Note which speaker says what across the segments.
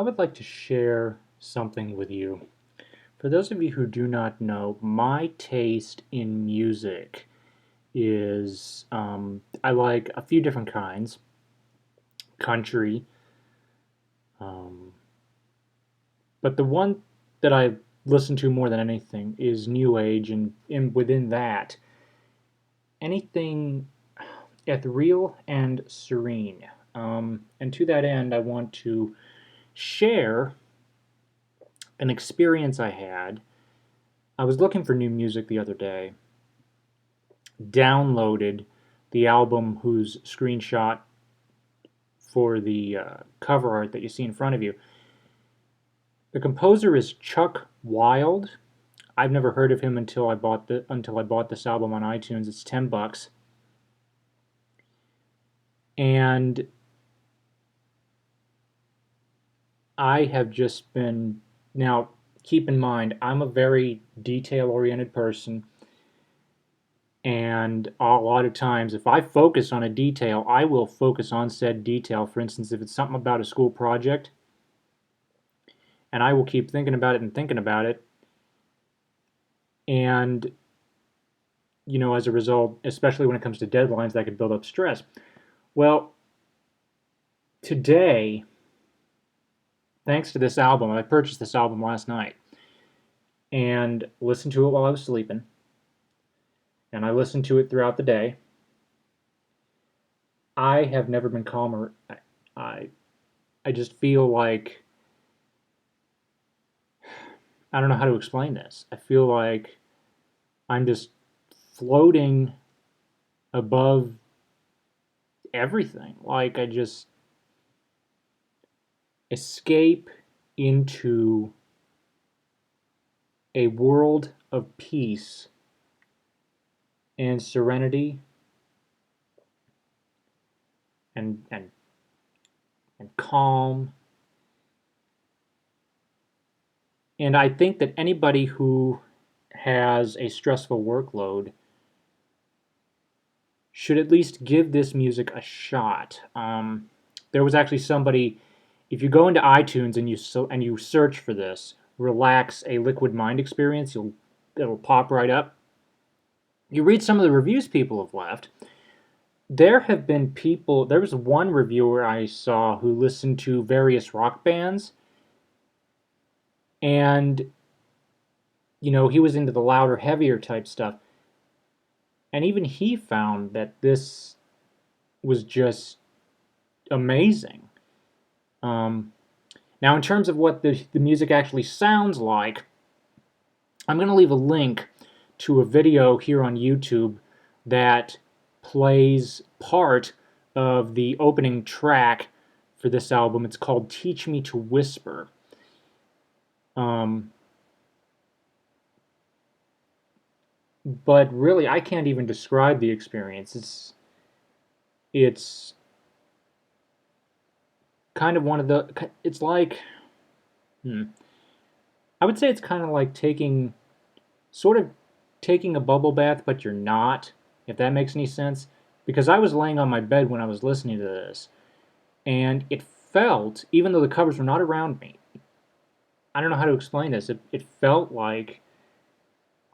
Speaker 1: I would like to share something with you. For those of you who do not know, my taste in music is I like a few different kinds. Country, um, but the one that I listen to more than anything is New Age, and within that, anything ethereal and serene. And to that end, I want to share an experience I had. I was looking for new music the other day, downloaded the album whose screenshot for the cover art that you see in front of you. The composer is Chuck Wild. I've never heard of him until I bought this album on iTunes. It's $10, and I have just been now. Keep in mind, I'm a very detail-oriented person. And a lot of times, if I focus on a detail, I will focus on said detail. For instance, if it's something about a school project, and I will keep thinking about it and thinking about it. And, as a result, especially when it comes to deadlines, that could build up stress. Well, today, thanks to this album, I purchased this album last night and listened to it while I was sleeping. And I listened to it throughout the day. I have never been calmer. I, I just feel like I don't know how to explain this. I feel like I'm just floating above everything. Like I just escape into a world of peace and serenity and calm. And I think that anybody who has a stressful workload should at least give this music a shot. There was actually somebody. If you go into iTunes and you search for this, relax a liquid mind experience, it'll pop right up. You read some of the reviews people have left. There have been people. There was one reviewer I saw who listened to various rock bands, and he was into the louder, heavier type stuff, and even he found that this was just amazing. Um, Now, in terms of what the music actually sounds like, I'm going to leave a link to a video here on YouTube that plays part of the opening track for this album. It's called Teach Me to Whisper. Um, but really, I can't even describe the experience. It's kind of one of the. It's like, I would say it's kind of like sort of taking a bubble bath, but you're not, if that makes any sense. Because I was laying on my bed when I was listening to this, and it felt, even though the covers were not around me, I don't know how to explain this. It felt like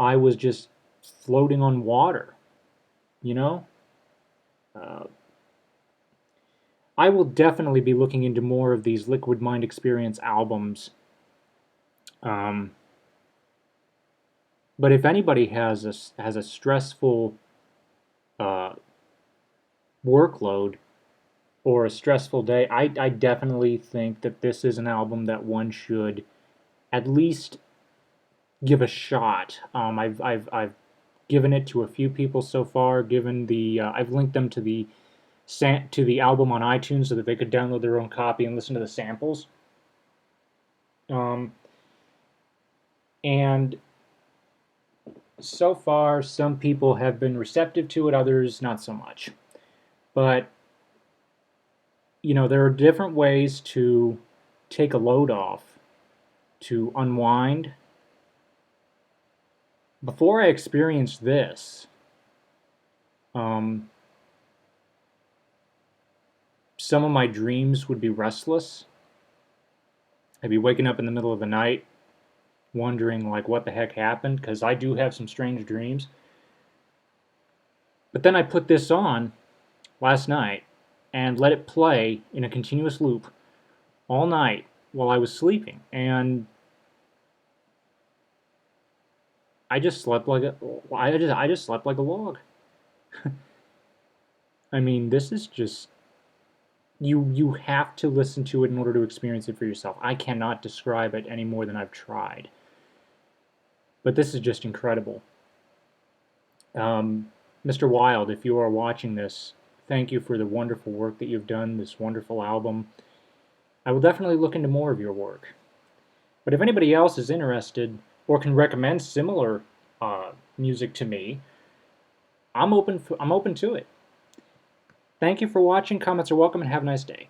Speaker 1: I was just floating on water, you know? Uh, I will definitely be looking into more of these Liquid Mind Experience albums. Um, but if anybody has a stressful uh, workload or a stressful day, I definitely think that this is an album that one should at least give a shot. I've given it to a few people so far. I've linked them to the album on iTunes so that they could download their own copy and listen to the samples. Um, and so far, some people have been receptive to it, others not so much. But there are different ways to take a load off, to unwind. Before I experienced this, um, some of my dreams would be restless. I'd be waking up in the middle of the night wondering like what the heck happened, because I do have some strange dreams. But then I put this on last night and let it play in a continuous loop all night while I was sleeping, and I just slept like I just slept like a log. I mean, this is just you have to listen to it in order to experience it for yourself. I cannot describe it any more than I've tried. But this is just incredible. Mr. Wild, if you are watching this, thank you for the wonderful work that you've done, this wonderful album. I will definitely look into more of your work. But if anybody else is interested or can recommend similar music to me, I'm open to it. Thank you for watching. Comments are welcome, and have a nice day.